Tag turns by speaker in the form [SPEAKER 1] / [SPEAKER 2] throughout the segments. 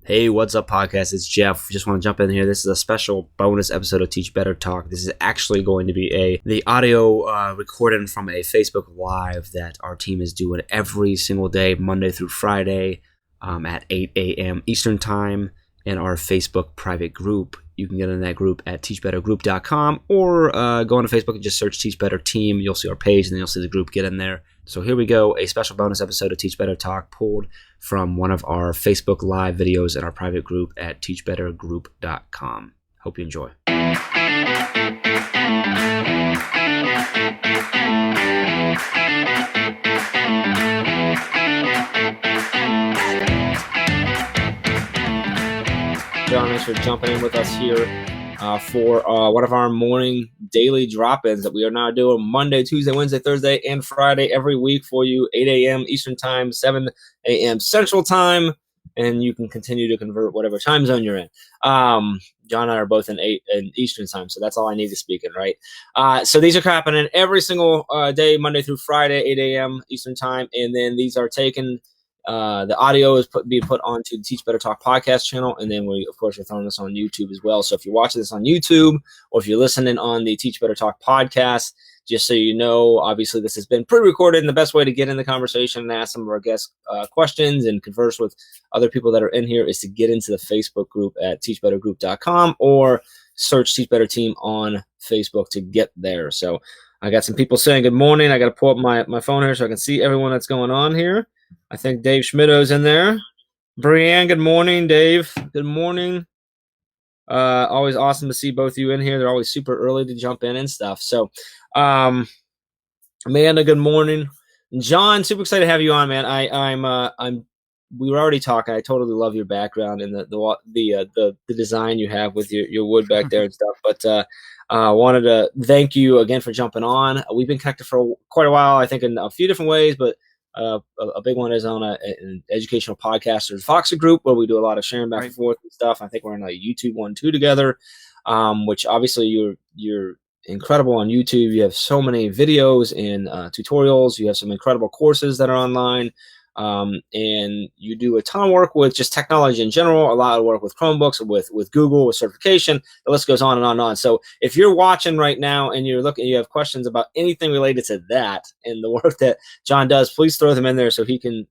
[SPEAKER 1] Hey, what's up, podcast? It's Jeff. Just want to jump in here. This is a special bonus episode of Teach Better Talk. This is actually going to be the audio recording from a Facebook Live that our team is doing every single day, Monday through Friday, at 8 a.m. Eastern Time in our Facebook private group. You can get in that group at teachbettergroup.com or go on to Facebook and just search Teach Better Team. You'll see our page and then you'll see the group. Get in there. So here we go, a special bonus episode of Teach Better Talk pulled from one of our Facebook Live videos in our private group at teachbettergroup.com. Hope you enjoy. John, thanks for jumping in with us here for one of our morning daily drop-ins that we are now doing Monday, Tuesday, Wednesday, Thursday, and Friday every week for you, 8 a.m. Eastern Time, 7 a.m. Central Time, and you can continue to convert whatever time zone you're in. John and I are both in Eastern Time, so that's all I need to speak in, right? So these are happening every single day, Monday through Friday, 8 a.m. Eastern Time, and then these are taken. The audio is being put onto the Teach Better Talk podcast channel, and then we, of course, are throwing this on YouTube as well. So if you're watching this on YouTube or if you're listening on the Teach Better Talk podcast, just so you know, obviously this has been pre-recorded, and the best way to get in the conversation and ask some of our guests questions and converse with other people that are in here is to get into the Facebook group at teachbettergroup.com or search Teach Better Team on Facebook to get there. So I got some people saying good morning. I got to pull up my phone here so I can see everyone that's going on here. I think Dave Schmidto's in there. Brianne, good morning. Dave, good morning. Always awesome to see both of you in here. They're always super early to jump in and stuff. So, Amanda, good morning. John, super excited to have you on, man. We were already talking. I totally love your background and the design you have with your wood back there and stuff. But wanted to thank you again for jumping on. We've been connected for quite a while, I think, in a few different ways, but a big one is on an educational podcasters Voxer group where we do a lot of sharing back and forth and stuff. I think we're in a YouTube one too together, which obviously you're incredible on YouTube. You have so many videos and tutorials. You have some incredible courses that are online. And you do a ton of work with just technology in general, a lot of work with Chromebooks, with Google, with certification. The list goes on and on and on. So if you're watching right now and you have questions about anything related to that and the work that John does, please throw them in there so he can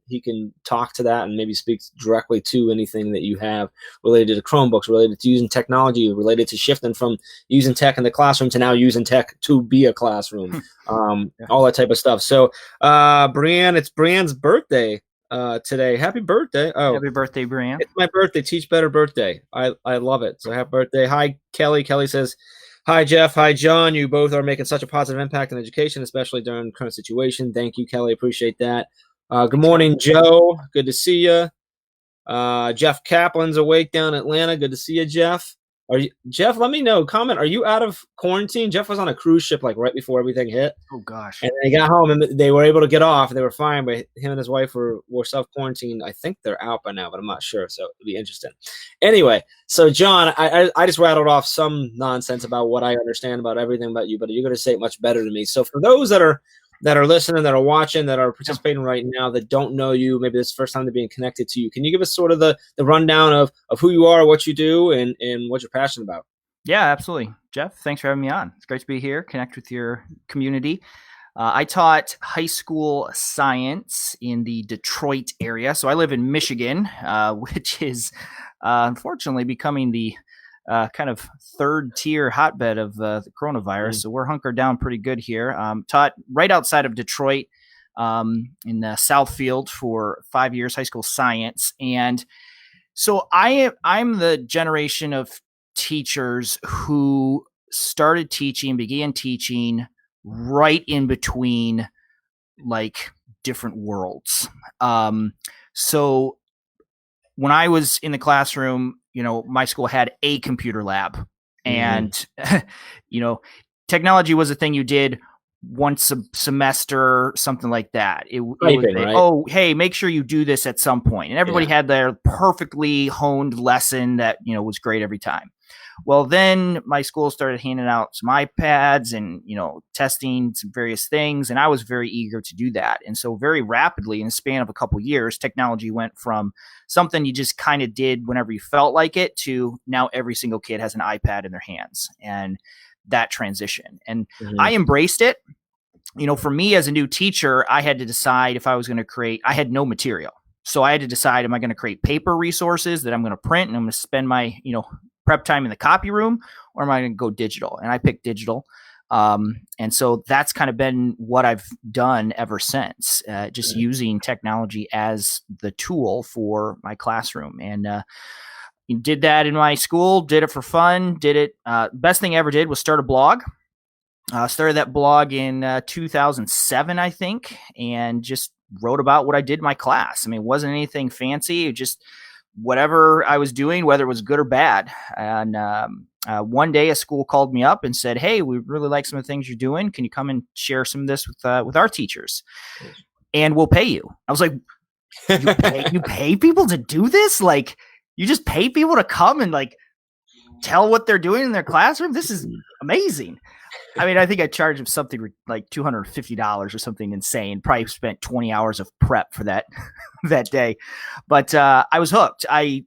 [SPEAKER 1] talk to that and maybe speak directly to anything that you have related to Chromebooks, related to using technology, related to shifting from using tech in the classroom to now using tech to be a classroom, all that type of stuff. So Brianne, it's Brianne's birthday today. Happy birthday. Oh,
[SPEAKER 2] happy birthday, Brianne.
[SPEAKER 1] It's my birthday. Teach Better birthday. I love it. So happy birthday. Hi, Kelly. Kelly says, hi, Jeff. Hi, John. You both are making such a positive impact on education, especially during the current situation. Thank you, Kelly. Appreciate that. Good morning, Joe. Good to see you. Jeff Kaplan's awake down in Atlanta. Good to see you, Jeff. Jeff, let me know. Comment. Are you out of quarantine? Jeff was on a cruise ship like right before everything hit.
[SPEAKER 2] Oh gosh.
[SPEAKER 1] And they got home and they were able to get off. They were fine, but him and his wife were self-quarantined. I think they're out by now, but I'm not sure. So it'll be interesting. Anyway, so John, I just rattled off some nonsense about what I understand about everything about you, but you're going to say it much better than me. So for those that are listening, that are watching, that are participating right now, that don't know you, maybe this is the first time they're being connected to you, can you give us sort of the rundown of who you are, what you do, and what you're passionate about?
[SPEAKER 2] Yeah, absolutely. Jeff, thanks for having me on. It's great to be here, connect with your community. I taught high school science in the Detroit area. So I live in Michigan, which is unfortunately becoming the kind of third tier hotbed of the coronavirus. So we're hunkered down pretty good here. Taught right outside of Detroit in Southfield for 5 years, high school science. And so I'm the generation of teachers who began teaching right in between like different worlds. So when I was in the classroom, my school had a computer lab and, technology was a thing you did once a semester, something like that. It was
[SPEAKER 1] Right?
[SPEAKER 2] oh, hey, make sure you do this at some point. And everybody had their perfectly honed lesson that, was great every time. Well, then my school started handing out some iPads and, testing some various things. And I was very eager to do that. And so very rapidly, in the span of a couple of years, technology went from something you just kind of did whenever you felt like it to now every single kid has an iPad in their hands. And that transition. And I embraced it. For me as a new teacher, I had to decide if I was going to create, I had no material. So I had to decide, am I going to create paper resources that I'm going to print and I'm going to spend my, prep time in the copy room, or am I going to go digital? And I picked digital. And so that's kind of been what I've done ever since, just using technology as the tool for my classroom. And, did that in my school, did it for fun, did it. Best thing I ever did was start a blog. Started that blog in 2007, I think, and just wrote about what I did in my class. I mean, it wasn't anything fancy. It just whatever I was doing, whether it was good or bad. And one day a school called me up and said, hey, we really like some of the things you're doing. Can you come and share some of this with our teachers? And we'll pay you. I was like, you pay people to do this? Like, you just pay people to come and like tell what they're doing in their classroom? This is amazing. I mean, I think I charged them something like $250 or something insane. Probably spent 20 hours of prep for that day. But I was hooked. I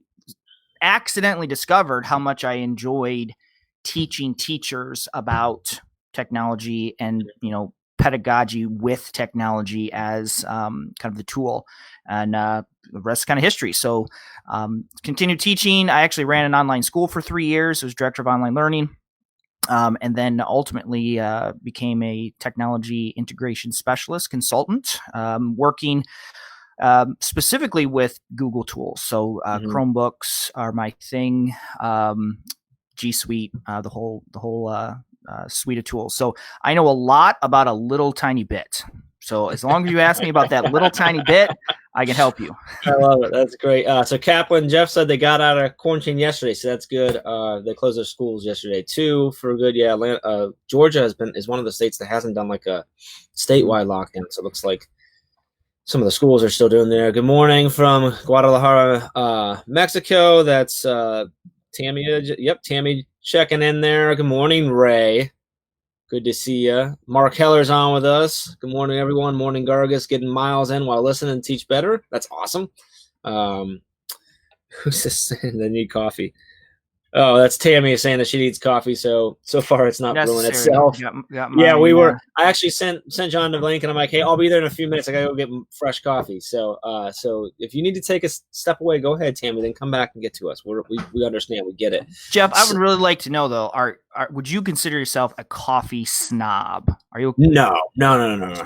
[SPEAKER 2] accidentally discovered how much I enjoyed teaching teachers about technology and, pedagogy with technology as kind of the tool. And the rest is kind of history. So continued teaching. I actually ran an online school for 3 years. I was director of online learning. And then ultimately became a technology integration specialist consultant, working specifically with Google tools. So Chromebooks are my thing. G Suite, the whole suite of tools. So I know a lot about a little tiny bit. So as long as you ask me about that little tiny bit, I can help you.
[SPEAKER 1] I love it. That's great. So Kaplan, Jeff said they got out of quarantine yesterday, so that's good. They closed their schools yesterday too for good. Yeah, Georgia is one of the states that hasn't done like a statewide lockdown. So it looks like some of the schools are still doing there. Good morning from Guadalajara, Mexico. That's Tammy. Yep, Tammy checking in there. Good morning, Ray. Good to see you. Mark Heller's on with us. Good morning, everyone. Morning, Gargus. Getting miles in while listening to Teach Better. That's awesome. Who's this saying they need coffee? Oh, that's Tammy saying that she needs coffee. So far it's not ruining itself. Yeah, we were. I actually sent John the link, and I'm like, hey, I'll be there in a few minutes. I gotta go get fresh coffee. So if you need to take a step away, go ahead, Tammy. Then come back and get to us. We understand. We get it.
[SPEAKER 2] Jeff, I would really like to know though. Would you consider yourself a coffee snob? Are you?
[SPEAKER 1] No.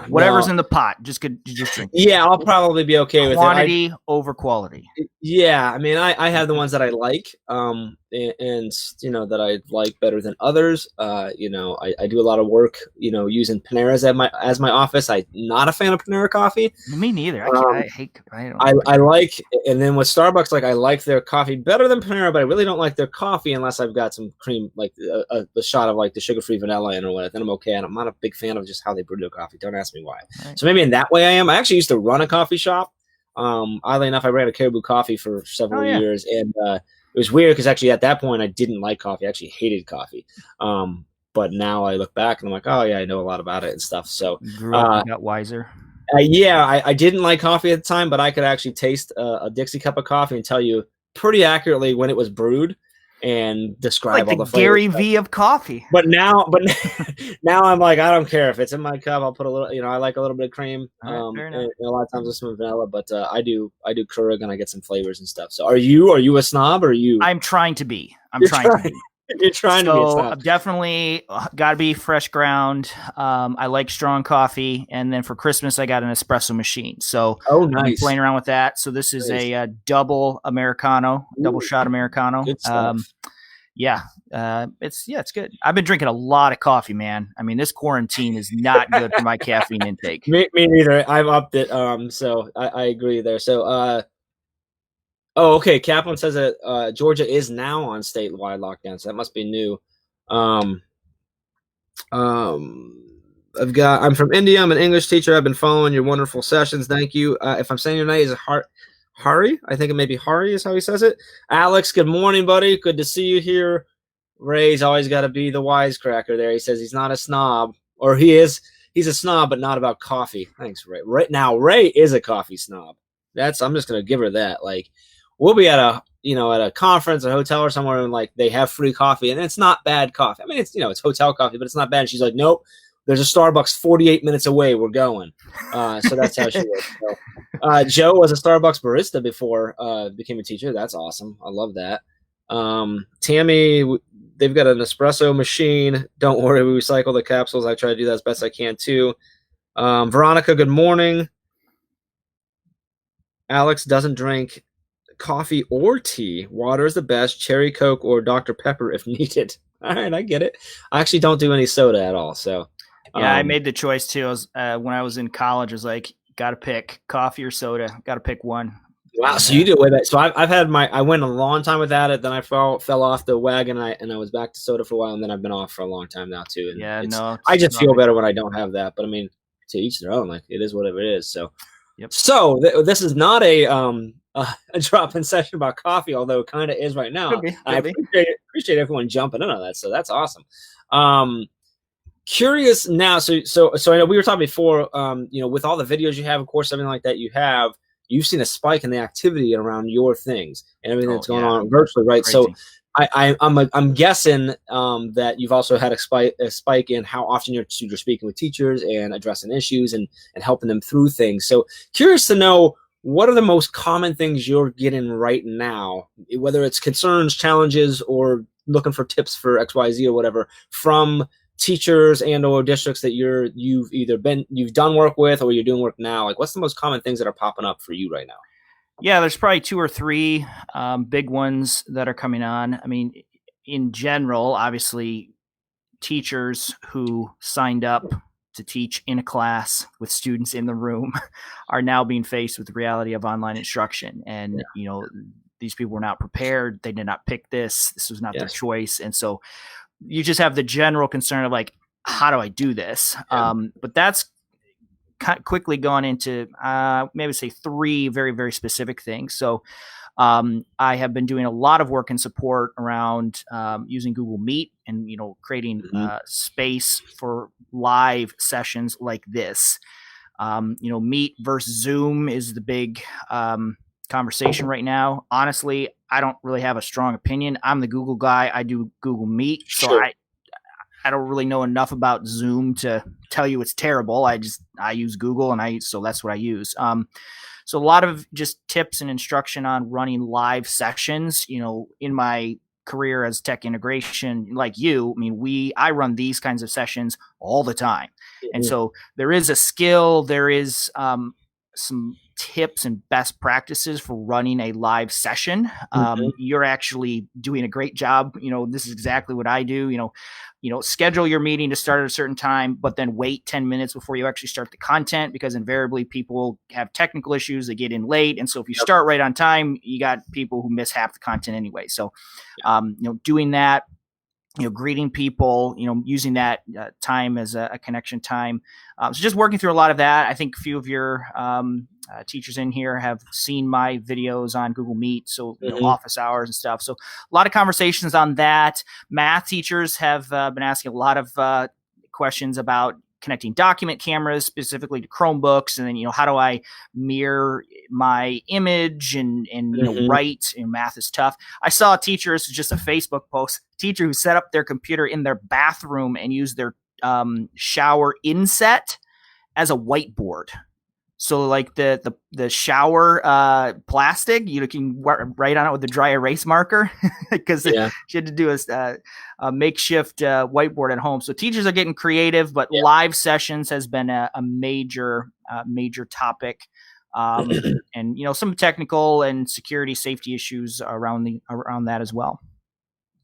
[SPEAKER 2] Whatever's in the pot, just drink.
[SPEAKER 1] Yeah, I'll probably be okay with
[SPEAKER 2] quantity over quality.
[SPEAKER 1] Yeah, I mean, I have the ones that I like, and that I like better than others. I do a lot of work, using Panera's as my office. I'm not a fan of Panera coffee.
[SPEAKER 2] Me neither. I hate.
[SPEAKER 1] I like, and then with Starbucks, like I like their coffee better than Panera, but I really don't like their coffee unless I've got some cream, like the shot of like the sugar-free vanilla in or whatever. Then I'm okay. And I'm not a big fan of just how they brew their coffee. Don't ask me why. Right. So maybe in that way I am. I actually used to run a coffee shop. Oddly enough, I ran a Caribou Coffee for several years, and it was weird because actually at that point I didn't like coffee. I actually hated coffee. But now I look back and I'm like, oh yeah, I know a lot about it and stuff. So
[SPEAKER 2] got wiser.
[SPEAKER 1] I didn't like coffee at the time, but I could actually taste a Dixie cup of coffee and tell you pretty accurately when it was brewed and describe all the flavors.
[SPEAKER 2] Gary V of coffee.
[SPEAKER 1] But now I'm like, I don't care if it's in my cup. I'll put a little, I like a little bit of cream. And a lot of times with some vanilla, but I do Keurig and I get some flavors and stuff. So are you a snob or are you?
[SPEAKER 2] I'm trying to be. You're trying to be a snob. I've definitely got to be fresh ground. I like strong coffee, and then for Christmas I got an espresso machine. So
[SPEAKER 1] nice.
[SPEAKER 2] I'm playing around with that. So this is a double Americano, double shot Americano.
[SPEAKER 1] Good stuff.
[SPEAKER 2] It's good. I've been drinking a lot of coffee, man. I mean, this quarantine is not good for my caffeine intake.
[SPEAKER 1] Me neither. I've upped it. So I agree there. So okay. Kaplan says that Georgia is now on statewide lockdown, so that must be new. I'm from India. I'm an English teacher. I've been following your wonderful sessions. Thank you. If I'm saying your name, is it Hari? I think it may be Hari is how he says it. Alex, good morning, buddy. Good to see you here. Ray's always got to be the wisecracker there. He says he's not a snob, or he is. He's a snob, but not about coffee. Thanks, Ray. Right now, Ray is a coffee snob. I'm just gonna give her that. Like, we'll be at a conference, a hotel, or somewhere, and like they have free coffee, and it's not bad coffee. I mean, it's it's hotel coffee, but it's not bad. And she's like, nope. There's a Starbucks 48 minutes away. We're going. So that's how she works. So, Joe was a Starbucks barista before became a teacher. That's awesome. I love that. Tammy, they've got an espresso machine. Don't worry, we recycle the capsules. I try to do that as best I can too. Veronica, good morning. Alex doesn't drink coffee or tea. Water is the best. Cherry Coke or Dr. Pepper if needed. All right, I get it. I actually don't do any soda at all. So.
[SPEAKER 2] Yeah, I made the choice too. When I was in college, I was like, got to pick coffee or soda. Got to pick one.
[SPEAKER 1] Wow, so you do way back. So I've had I went a long time without it. Then I fell off the wagon, and I was back to soda for a while, and then I've been off for a long time now too. And
[SPEAKER 2] yeah, no,
[SPEAKER 1] I just feel better when I don't have that. But I mean, to each their own. Like it is whatever it is. So,
[SPEAKER 2] yep.
[SPEAKER 1] So this is not a drop-in session about coffee, although it kind of is right now. I appreciate everyone jumping in on that. So that's awesome. Curious now, so I know we were talking before, with all the videos you have, of course, everything like that you've seen a spike in the activity around your things and everything that's going on virtually, right? Crazy. So I'm guessing that you've also had a spike in how often you're speaking with teachers and addressing issues and helping them through things. So curious to know, what are the most common things you're getting right now, whether it's concerns, challenges, or looking for tips for XYZ or whatever from teachers and or districts that you've done work with or you're doing work now? Like, what's the most common things that are popping up for you right now?
[SPEAKER 2] Yeah, there's probably 2 or 3 big ones that are coming on. I mean, in general, obviously, teachers who signed up to teach in a class with students in the room are now being faced with the reality of online instruction. And, these people were not prepared. They did not pick this. This was not their choice. And so you just have the general concern of like, how do I do this? Yeah. But that's quickly gone into maybe say 3 very, very specific things. So I have been doing a lot of work and support around using Google Meet and, creating space for live sessions like this. Meet versus Zoom is the big conversation right now. Honestly, I don't really have a strong opinion. I'm the Google guy. I do Google Meet. So sure. I don't really know enough about Zoom to tell you it's terrible. I use Google so that's what I use. So a lot of just tips and instruction on running live sessions, in my career as tech integration, like you, I mean, I run these kinds of sessions all the time. Mm-hmm. And so there is a skill, there is some tips and best practices for running a live session. You're actually doing a great job. This is exactly what I do. Schedule your meeting to start at a certain time, but then wait 10 minutes before you actually start the content, because invariably people have technical issues. They get in late. And so if you start right on time, you got people who miss half the content anyway. So, doing that, greeting people, using that time as a connection time. So just working through a lot of that. I think a few of your teachers in here have seen my videos on Google Meet, so office hours and stuff. So a lot of conversations on that. Math teachers have been asking a lot of questions about connecting document cameras specifically to Chromebooks, and then how do I mirror my image and write? Math is tough. I saw a teacher, this is just a Facebook post, teacher who set up their computer in their bathroom and used their shower inset as a whiteboard. So like the shower plastic, you can write on it with a dry erase marker because she had to do a makeshift whiteboard at home. So teachers are getting creative, but live sessions has been a major topic, and some technical and security safety issues around that as well.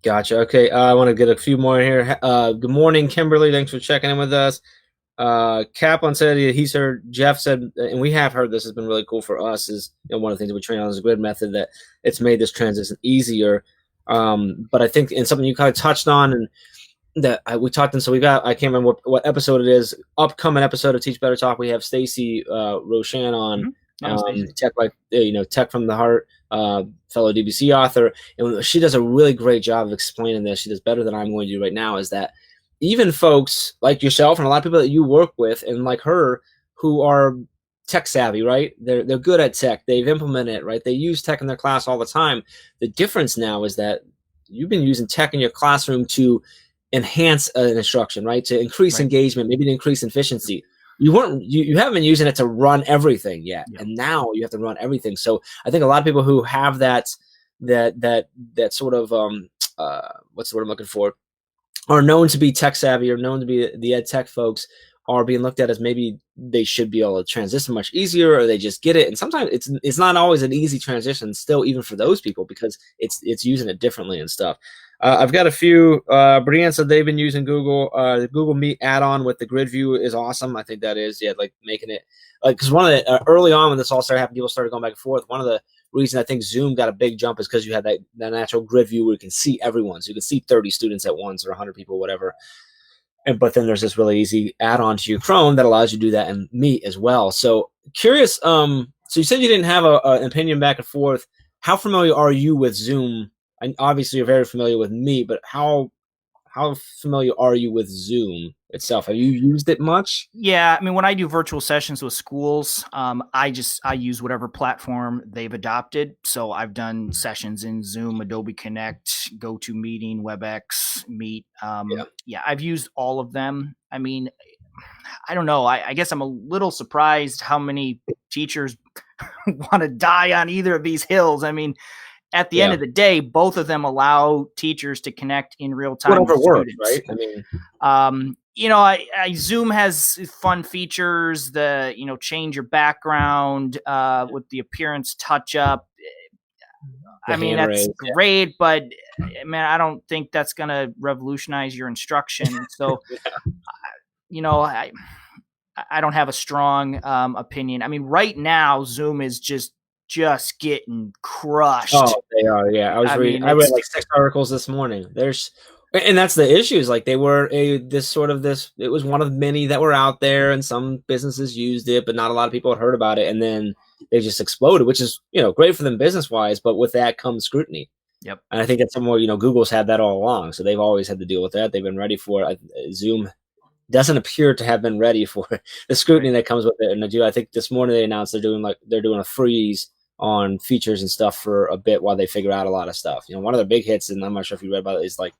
[SPEAKER 1] Gotcha. Okay, I want to get a few more here. Good morning, Kimberly. Thanks for checking in with us. Kaplan said he's heard, Jeff said, and we have heard this has been really cool for us, is one of the things that we train on is a grid method, that it's made this transition easier. But I think, and something you kind of touched on, and we talked in. So we got, I can't remember what episode it is. Upcoming episode of Teach Better Talk. We have Stacy Roshan on,
[SPEAKER 2] Yeah,
[SPEAKER 1] tech, like, tech from the heart, fellow DBC author, and she does a really great job of explaining this. She does better than I'm going to do right now. Is that even folks like yourself and a lot of people that you work with, and like her, who are tech savvy, right? They're good at tech. They've implemented it, right? They use tech in their class all the time. The difference now is that you've been using tech in your classroom to enhance an instruction, right? To increase engagement, maybe to increase efficiency. You haven't been using it to run everything yet, and now you have to run everything. So I think a lot of people who have that sort of what's the word I'm looking for, are known to be tech savvy, or known to be the ed tech folks, are being looked at as maybe they should be able to transition much easier, or they just get it. And sometimes it's not always an easy transition still, even for those people, because it's using it differently and stuff. I've got a few. Brianne said they've been using Google. The Google Meet add-on with the grid view is awesome. I think that is, like making it, because one of the early on when this all started happening, people started going back and forth. One of the reason I think Zoom got a big jump is because you had that natural grid view where you can see everyone. So you can see 30 students at once, or 100 people, whatever. But then there's this really easy add-on to your Chrome that allows you to do that in Meet as well. So curious. So you said you didn't have an opinion back and forth. How familiar are you with Zoom? And obviously you're very familiar with Meet, but how familiar are you with Zoom itself? Have you used it much?
[SPEAKER 2] Yeah, I mean, when I do virtual sessions with schools, I use whatever platform they've adopted. So I've done sessions in Zoom, Adobe Connect, GoToMeeting, WebEx, Meet. I've used all of them. I mean, I don't know. I guess I'm a little surprised how many teachers want to die on either of these hills. I mean, at the end of the day, both of them allow teachers to connect in real time.
[SPEAKER 1] Whatever works, right? I
[SPEAKER 2] mean, Zoom has fun features. Change your background with the appearance touch up. I mean, that's great, but man, I don't think that's going to revolutionize your instruction. So, I don't have a strong opinion. I mean, right now, Zoom is just getting crushed.
[SPEAKER 1] Oh, they are. Yeah, I read like 6 articles this morning. And that's the issue, is like they were it was one of many that were out there, and some businesses used it, but not a lot of people had heard about it. And then they just exploded, which is, great for them business wise, but with that comes scrutiny.
[SPEAKER 2] Yep.
[SPEAKER 1] And I think that's somewhere, Google's had that all along. So they've always had to deal with that. They've been ready for it. Zoom doesn't appear to have been ready for the scrutiny that comes with it. And I think this morning they announced they're doing a freeze on features and stuff for a bit while they figure out a lot of stuff. One of their big hits, and I'm not sure if you read about it, is like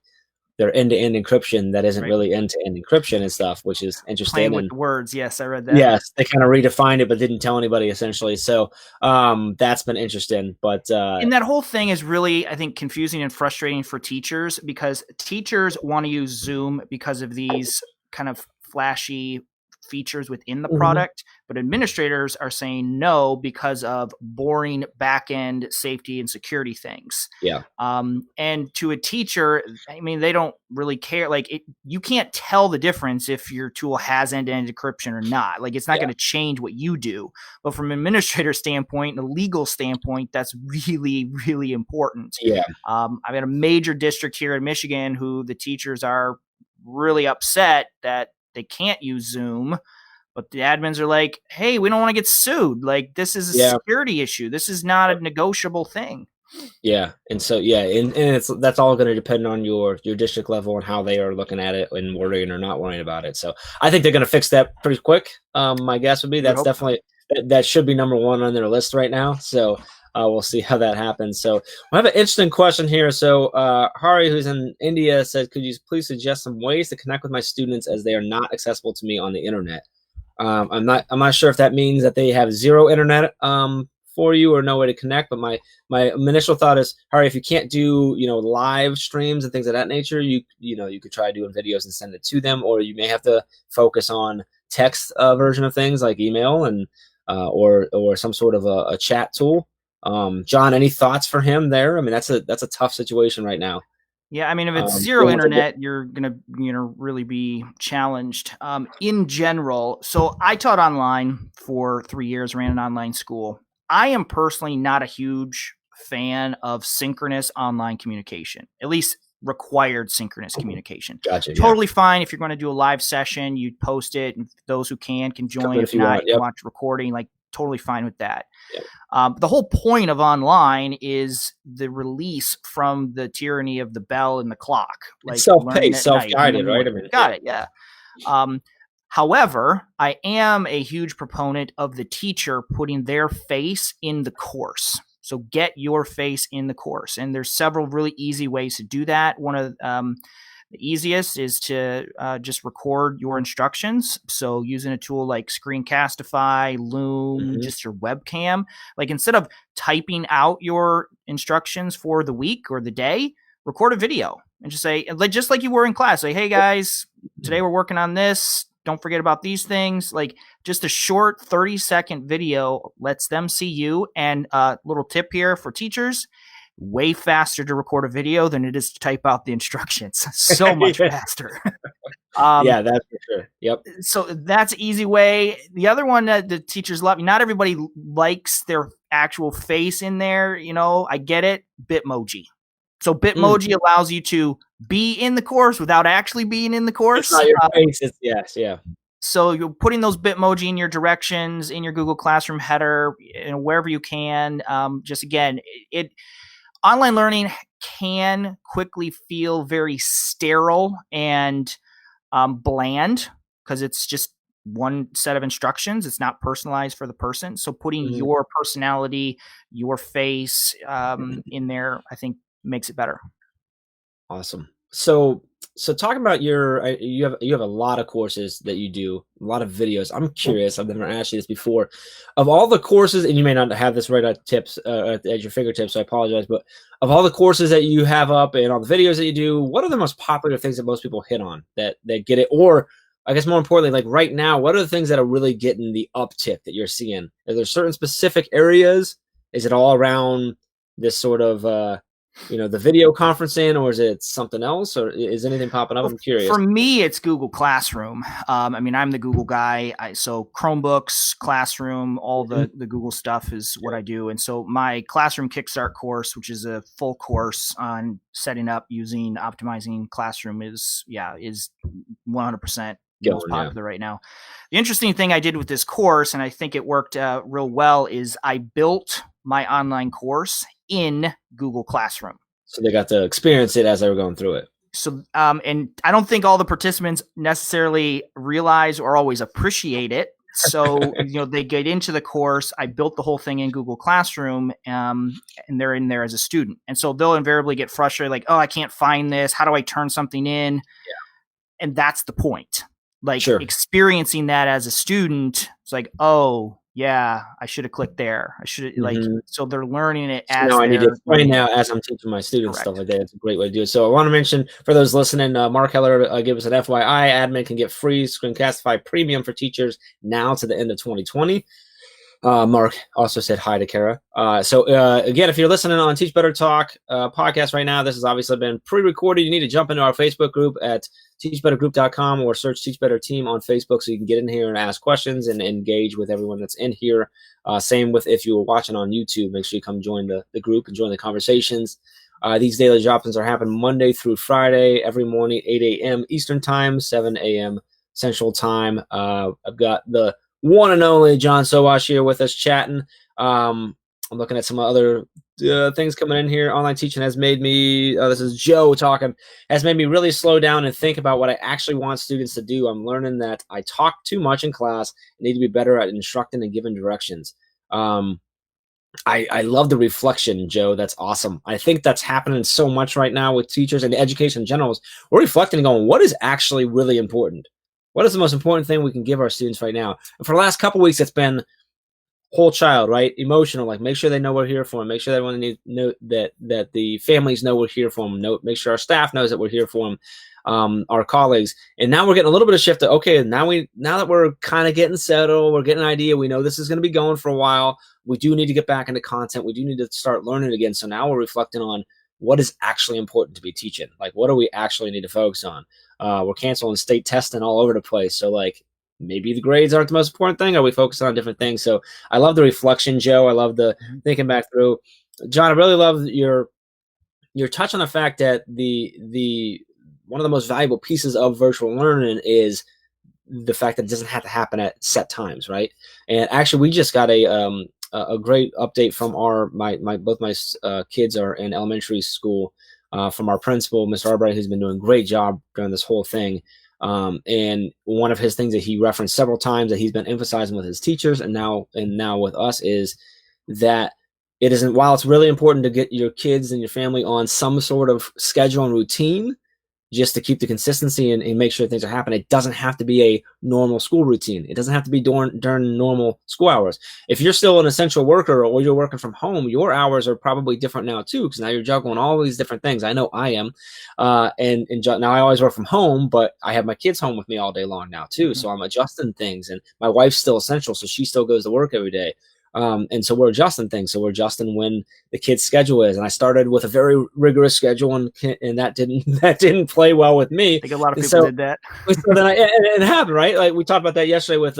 [SPEAKER 1] their end-to-end encryption that isn't really end-to-end encryption and stuff, which is interesting.
[SPEAKER 2] Playing with the words. Yes, I read that.
[SPEAKER 1] Yes, they kind of redefined it, but didn't tell anybody, essentially. So that's been interesting. But
[SPEAKER 2] and that whole thing is really, I think, confusing and frustrating for teachers, because teachers want to use Zoom because of these kind of flashy features within the product, but administrators are saying no because of boring back-end safety and security things.
[SPEAKER 1] Yeah.
[SPEAKER 2] And to a teacher, I mean, they don't really care. Like, you can't tell the difference if your tool has end-to-end encryption or not. Like, it's not going to change what you do. But from an administrator standpoint and a legal standpoint, that's really, really important.
[SPEAKER 1] Yeah.
[SPEAKER 2] I've got a major district here in Michigan who the teachers are really upset that they can't use Zoom, but the admins are like, hey, we don't want to get sued. Like, this is a security issue. This is not a negotiable thing.
[SPEAKER 1] Yeah. And so, and that's all going to depend on your district level and how they are looking at it and worrying or not worrying about it. So I think they're going to fix that pretty quick. My guess would be that's definitely, that should be number one on their list right now. So we'll see how that happens. So we have an interesting question here. So Hari, who's in India, said, could you please suggest some ways to connect with my students as they are not accessible to me on the internet? I'm not sure if that means that they have zero internet for you or no way to connect. But my initial thought is, Hari, if you can't do live streams and things of that nature, you could try doing videos and send it to them, or you may have to focus on text version of things like email and or some sort of a chat tool. John, any thoughts for him there? I mean, that's a tough situation right now.
[SPEAKER 2] Yeah, I mean, if it's zero internet, you're gonna really be challenged. In general, so I taught online for 3 years, ran an online school. I am personally not a huge fan of synchronous online communication, at least required synchronous communication.
[SPEAKER 1] Gotcha.
[SPEAKER 2] Totally fine if you're going to do a live session, you post it, and those who can join. If not, you watch recording. Like, totally fine with that.
[SPEAKER 1] Yep.
[SPEAKER 2] The whole point of online is the release from the tyranny of the bell and the clock. Like,
[SPEAKER 1] self-paced, self-guided, right? I mean,
[SPEAKER 2] got it. Yeah. However, I am a huge proponent of the teacher putting their face in the course. So get your face in the course. And there's several really easy ways to do that. One of the easiest is to just record your instructions. So using a tool like Screencastify, Loom, just your webcam. Like, instead of typing out your instructions for the week or the day, record a video and just say, just like you were in class, say, hey guys, today we're working on this. Don't forget about these things. Like, just a short 30-second video lets them see you. And a little tip here for teachers, way faster to record a video than it is to type out the instructions. So much faster.
[SPEAKER 1] Yeah, that's for sure. Yep.
[SPEAKER 2] So that's an easy way. The other one that the teachers love, not everybody likes their actual face in there. You know, I get it. Bitmoji. So Bitmoji allows you to be in the course without actually being in the course.
[SPEAKER 1] It's not your face. It's, yes, yeah.
[SPEAKER 2] So you're putting those Bitmoji in your directions, in your Google Classroom header, wherever you can. Just again, online learning can quickly feel very sterile and bland because it's just one set of instructions. It's not personalized for the person. So putting your personality, your face in there, I think makes it better.
[SPEAKER 1] Awesome. So talking about you have a lot of courses that you do, a lot of videos. I'm curious. I've never asked you this before. Of all the courses, and you may not have this right at tips at your fingertips, so I apologize. But of all the courses that you have up and all the videos that you do, what are the most popular things that most people hit on that get it? Or I guess more importantly, like right now, what are the things that are really getting the uptick that you're seeing? Are there certain specific areas? Is it all around this sort of the video conferencing, or is it something else, or is anything popping up? I'm curious.
[SPEAKER 2] For me, it's Google Classroom. I mean, I'm the Google guy. So Chromebooks, Classroom, all the Google stuff is what I do. And so my Classroom Kickstart course, which is a full course on setting up using optimizing Classroom, is 100% most popular right now. The interesting thing I did with this course, and I think it worked real well, is I built my online course in Google Classroom.
[SPEAKER 1] So they got to experience it as they were going through it.
[SPEAKER 2] So, and I don't think all the participants necessarily realize or always appreciate it. So, they get into the course. I built the whole thing in Google Classroom, and they're in there as a student. And so they'll invariably get frustrated, like, oh, I can't find this. How do I turn something in? Yeah. And that's the point. Like, experiencing that as a student, it's like, oh, yeah, I should have clicked there. I should have so they're learning it as
[SPEAKER 1] I need to explain now as I'm teaching my students stuff like that. It's a great way to do it. So I want to mention for those listening, Mark Heller gave us an FYI. Admin can get free Screencastify Premium for teachers now to the end of 2020. Mark also said hi to Kara. So again, if you're listening on Teach Better Talk podcast right now, this has obviously been pre-recorded. You need to jump into our Facebook group at teachbettergroup.com or search Teach Better Team on Facebook so you can get in here and ask questions and engage with everyone that's in here. Same with if you were watching on YouTube, make sure you come join the group and join the conversations. These daily drop-ins are happening Monday through Friday, every morning, 8 a.m. Eastern Time, 7 a.m. Central Time. I've got the one and only John Sowash here with us chatting. I'm looking at some other things coming in here. Online teaching has made me, this is Joe talking, has made me really slow down and think about what I actually want students to do. I'm learning that I talk too much in class and need to be better at instructing and giving directions. I love the reflection, Joe. That's awesome. I think that's happening so much right now with teachers and education in general. We're reflecting and going, what is actually really important? What is the most important thing we can give our students right now? And for the last couple of weeks, it's been whole child, right? Emotional, like make sure they know we're here for them. Make sure everyone know that the families know we're here for them. Make sure our staff knows that we're here for them, our colleagues. And now we're getting a little bit of shift to, okay, now that we're kind of getting settled, we're getting an idea. We know this is going to be going for a while. We do need to get back into content. We do need to start learning again. So now we're reflecting on what is actually important to be teaching. Like, what do we actually need to focus on? We're canceling state testing all over the place. So like, maybe the grades aren't the most important thing. Are we focusing on different things? So I love the reflection, Joe. I love the thinking back through. John, I really love your you're touching on the fact that the one of the most valuable pieces of virtual learning is the fact that it doesn't have to happen at set times, right? And actually, we just got a great update from my both my kids are in elementary school, from our principal, Mr. Albright, who's been doing a great job during this whole thing. And one of his things that he referenced several times that he's been emphasizing with his teachers and now with us is that it isn't, while it's really important to get your kids and your family on some sort of schedule and routine just to keep the consistency and make sure things are happening. It doesn't have to be a normal school routine. It doesn't have to be during normal school hours. If you're still an essential worker or you're working from home, your hours are probably different now too, because now you're juggling all these different things. I know I am. And now I always work from home, but I have my kids home with me all day long now too. Mm-hmm. So I'm adjusting things, and my wife's still essential, so she still goes to work every day. And so we're adjusting things. So we're adjusting when the kid's schedule is. And I started with a very rigorous schedule, and that didn't play well with me.
[SPEAKER 2] I think a lot of people did that.
[SPEAKER 1] So then it happened, right? Like we talked about that yesterday with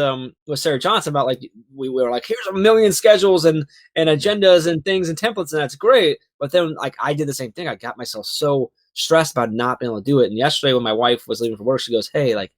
[SPEAKER 1] Sarah Johnson about like we were like, here's a million schedules and agendas and things and templates, and that's great. But then like I did the same thing. I got myself so stressed about not being able to do it. And yesterday when my wife was leaving for work, she goes, "Hey, like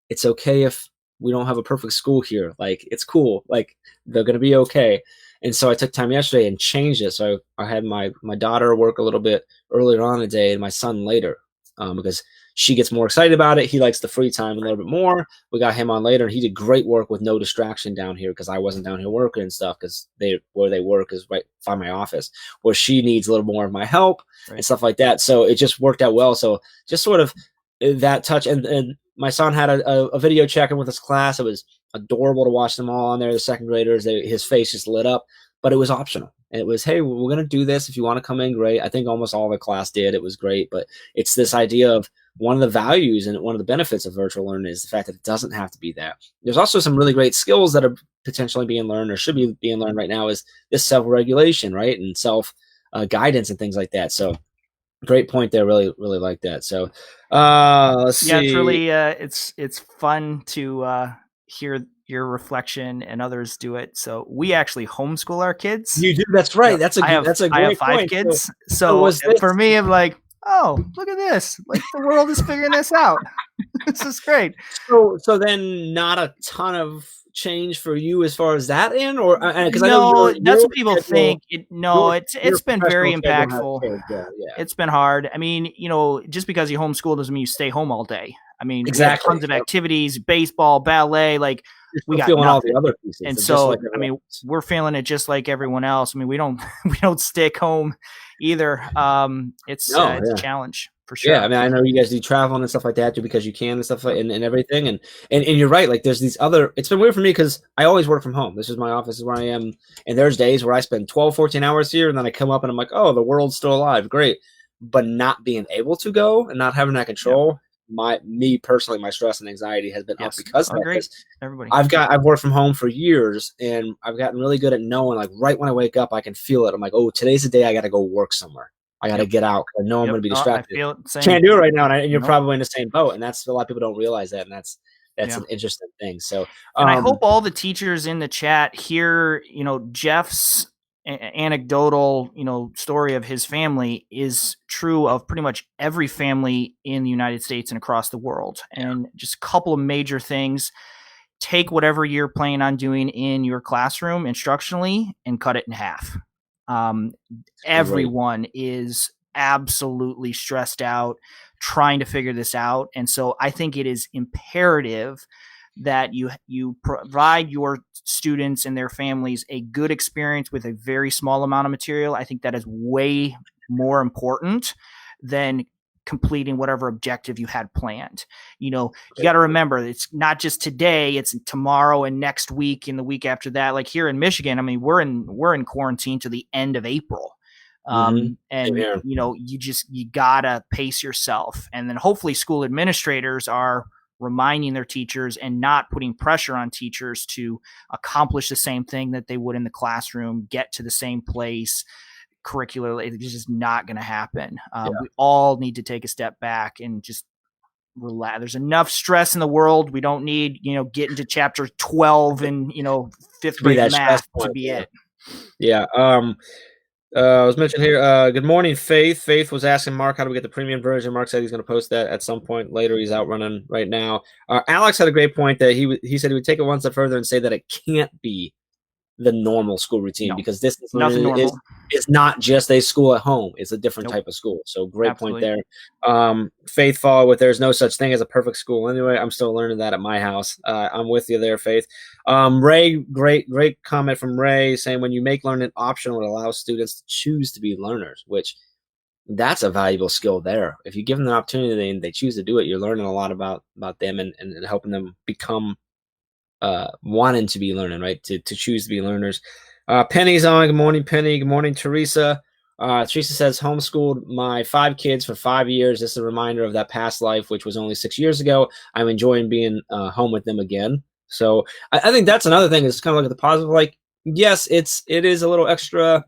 [SPEAKER 1] it's okay if we don't have a perfect school here. Like it's cool. Like they're going to be okay." And so I took time yesterday and changed it. So I had my daughter work a little bit earlier on in the day and my son later, because she gets more excited about it. He likes the free time a little bit more. We got him on later, and he did great work with no distraction down here because I wasn't down here working and stuff, because where they work is right by my office, where she needs a little more of my help and stuff like that. So it just worked out well. So just sort of that touch. And my son had a video check-in with his class. It was adorable to watch them all on there, the second graders. His face just lit up, but it was optional. And it was, hey, we're going to do this. If you want to come in, great. I think almost all the class did. It was great. But it's this idea of one of the values and one of the benefits of virtual learning is the fact that it doesn't have to be that. There's also some really great skills that are potentially being learned or should be being learned right now, is this self-regulation, right? And self-guidance and things like that. So great point there. Really, really like that. So let's see.
[SPEAKER 2] Yeah, it's really it's fun to hear your reflection and others do it. So we actually homeschool our kids.
[SPEAKER 1] You do? That's right. That's a great
[SPEAKER 2] I have 5
[SPEAKER 1] point.
[SPEAKER 2] kids. So for me, I'm like, oh, look at this. Like the world is figuring this out. This is great.
[SPEAKER 1] So then not a ton of change for you as far as that in, or because
[SPEAKER 2] no, that's what people think. It's been very impactful. Yeah. It's been hard. I mean, just because you homeschool doesn't mean you stay home all day. I mean, exactly. We have tons of activities, baseball, ballet, like we got feeling all the other pieces. And so, I mean, we're feeling it just like everyone else. I mean, we don't stick home either. It's a challenge. For sure.
[SPEAKER 1] Yeah, I mean, I know you guys do traveling and stuff like that too, because you can and stuff like and everything. And you're right. Like there's these other, it's been weird for me because I always work from home. This is my office, is where I am. And there's days where I spend 12, 14 hours here, and then I come up and I'm like, oh, the world's still alive. Great. But not being able to go and not having that control, me personally, my stress and anxiety has been up because of that.
[SPEAKER 2] Everybody.
[SPEAKER 1] I've worked from home for years, and I've gotten really good at knowing, like right when I wake up, I can feel it. I'm like, oh, today's the day I got to go work somewhere. I got to get out. I know I'm going to be distracted. Can't do it right now, and you're probably in the same boat. And that's a lot of people don't realize that, and that's an interesting thing. So,
[SPEAKER 2] and I hope all the teachers in the chat hear, Jeff's anecdotal, story of his family is true of pretty much every family in the United States and across the world. And just a couple of major things: take whatever you're planning on doing in your classroom instructionally and cut it in half. Everyone is absolutely stressed out trying to figure this out. And so I think it is imperative that you provide your students and their families a good experience with a very small amount of material. I think that is way more important than completing whatever objective you had planned. You got to remember, it's not just today, it's tomorrow and next week and the week after that. Like here in Michigan, I mean, we're in quarantine to the end of April. And you gotta pace yourself. And then hopefully school administrators are reminding their teachers and not putting pressure on teachers to accomplish the same thing that they would in the classroom, get to the same place curricularly. It's just not going to happen. We all need to take a step back and just relax. There's enough stress in the world. We don't need, get into chapter 12 and, 5th grade math to be it.
[SPEAKER 1] Yeah. I was mentioned here. Good morning, Faith. Faith was asking Mark how do we get the premium version. Mark said he's going to post that at some point later. He's out running right now. Alex had a great point that he said he would take it one step further and say that it can't be the normal school routine
[SPEAKER 2] No,
[SPEAKER 1] because distance
[SPEAKER 2] nothing
[SPEAKER 1] learning
[SPEAKER 2] normal.
[SPEAKER 1] is not just a school at home. It's a different
[SPEAKER 2] Nope.
[SPEAKER 1] type of school. So great
[SPEAKER 2] Absolutely.
[SPEAKER 1] point there. Faith follow with there's no such thing as a perfect school. Anyway, I'm still learning that at my house. I'm with you there, Faith. Ray, great comment from Ray saying when you make learning optional, it allows students to choose to be learners, which that's a valuable skill there. If you give them the opportunity and they choose to do it, you're learning a lot about them and helping them become wanting to be learning, right? To choose to be learners. Penny's on. Good morning, Penny. Good morning, Teresa. Teresa says, homeschooled my 5 kids for 5 years. This is a reminder of that past life, which was only 6 years ago. I'm enjoying being home with them again. So I think that's another thing is kind of look at the positive. Like, yes, it is a little extra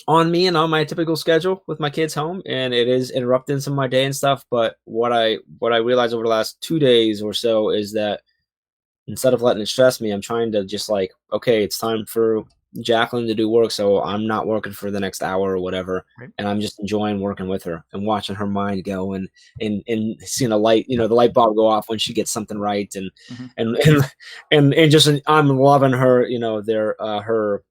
[SPEAKER 1] on me and on my typical schedule with my kids home, and it is interrupting some of my day and stuff. But what I realized over the last 2 days or so is that instead of letting it stress me, I'm trying to just like, okay, it's time for Jacqueline to do work, so I'm not working for the next hour or whatever,
[SPEAKER 2] Right.
[SPEAKER 1] and I'm just enjoying working with her and watching her mind go and seeing a light, the light bulb go off when she gets something right, and
[SPEAKER 2] Mm-hmm.
[SPEAKER 1] and just I'm loving her, her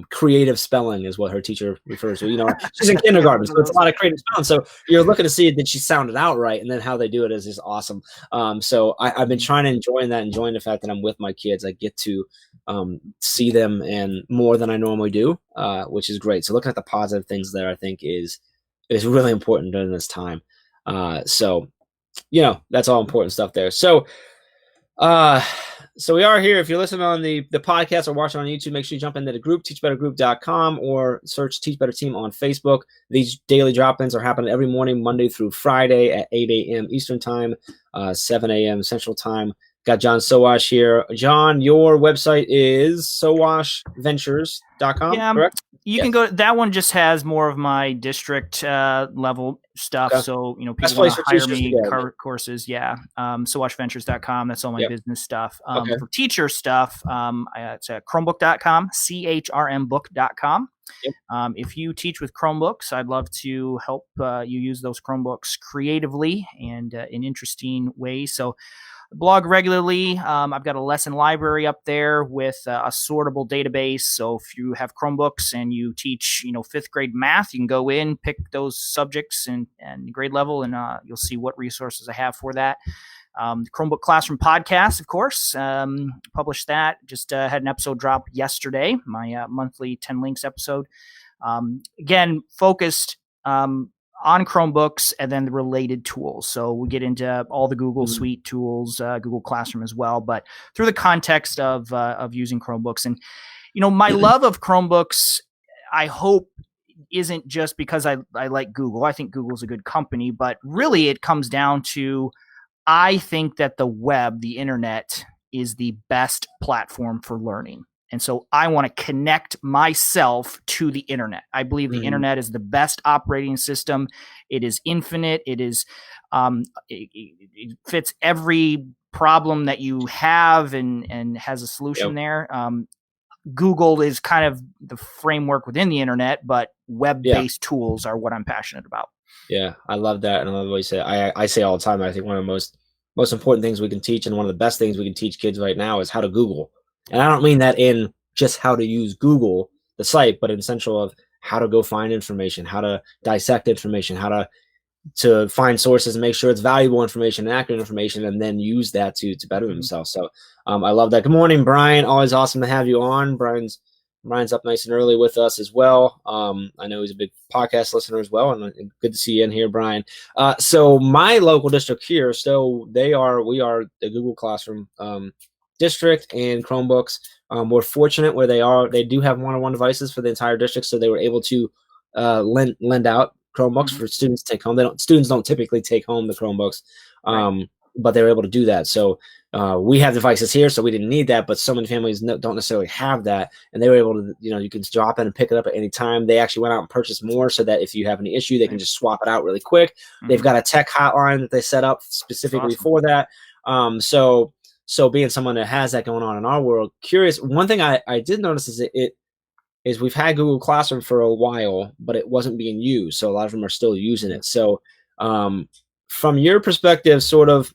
[SPEAKER 1] creative spelling is what her teacher refers to. She's in kindergarten, so it's a lot of creative spelling. So you're looking to see that she sounded out right, and then how they do it is just awesome. So I've been trying to enjoying the fact that I'm with my kids. I get to see them and more than I normally do, which is great. So looking at the positive things there, I think is really important during this time. So that's all important stuff there. So we are here. If you're listening on the podcast or watching on YouTube, make sure you jump into the group, teachbettergroup.com, or search Teach Better Team on Facebook. These daily drop-ins are happening every morning, Monday through Friday at 8 a.m. Eastern Time, 7 a.m. Central Time. Got John Sowash here. John, your website is sowashventures.com,
[SPEAKER 2] Yeah,
[SPEAKER 1] correct?
[SPEAKER 2] you
[SPEAKER 1] Yes.
[SPEAKER 2] can go. That one just has more of my district level stuff.
[SPEAKER 1] Okay.
[SPEAKER 2] So,
[SPEAKER 1] Best
[SPEAKER 2] people want
[SPEAKER 1] place
[SPEAKER 2] to
[SPEAKER 1] for
[SPEAKER 2] hire
[SPEAKER 1] teachers to
[SPEAKER 2] me
[SPEAKER 1] go.
[SPEAKER 2] courses. Yeah. SoWashVentures.com. That's all my
[SPEAKER 1] Yep.
[SPEAKER 2] business stuff.
[SPEAKER 1] Okay.
[SPEAKER 2] For teacher stuff, it's at Chromebook.com, CHRMbook.com.
[SPEAKER 1] Yep.
[SPEAKER 2] If you teach with Chromebooks, I'd love to help you use those Chromebooks creatively and in interesting ways. So, blog regularly. I've got a lesson library up there with a sortable database. So if you have Chromebooks and you teach, 5th grade math, you can go in, pick those subjects and grade level, and you'll see what resources I have for that. The Chromebook Classroom podcast, of course, published that. Just had an episode drop yesterday, my monthly 10 links episode. Again, focused on Chromebooks and then the related tools. So we get into all the Google Suite tools, Google Classroom as well, but through the context of using Chromebooks. And, my love of Chromebooks, I hope, isn't just because I like Google. I think Google's a good company, but really it comes down to, I think that the web, the internet, is the best platform for learning. And so I want to connect myself to the internet. I believe the internet is the best operating system. It is infinite. It is, it fits every problem that you have and has a solution there. Google is kind of the framework within the internet, but web-based tools are what I'm passionate about.
[SPEAKER 1] Yeah, I love that. And I love what you say. I say all the time, I think one of the most important things we can teach and one of the best things we can teach kids right now is how to Google. And I don't mean that in just how to use Google, the site, but in central of how to go find information, how to dissect information, how to find sources and make sure it's valuable information and accurate information, and then use that to better themselves. So I love that. Good morning, Brian. Always awesome to have you on. Brian's up nice and early with us as well. I know he's a big podcast listener as well, and good to see you in here, Brian. So my local district here, so we are the Google Classroom district and Chromebooks. We're fortunate where they do have one-on-one devices for the entire district, so they were able to lend out Chromebooks for students to take home. Students don't typically take home the Chromebooks, but they were able to do that. So we have devices here, so we didn't need that, but so many families don't necessarily have that, and they were able to, you can drop in and pick it up at any time. They actually went out and purchased more so that if you have any issue, they can just swap it out really quick. They've got a tech hotline that they set up specifically for that. So being someone that has that going on in our world, curious, one thing I did notice is is we've had Google Classroom for a while, but it wasn't being used. So a lot of them are still using it. So from your perspective, sort of,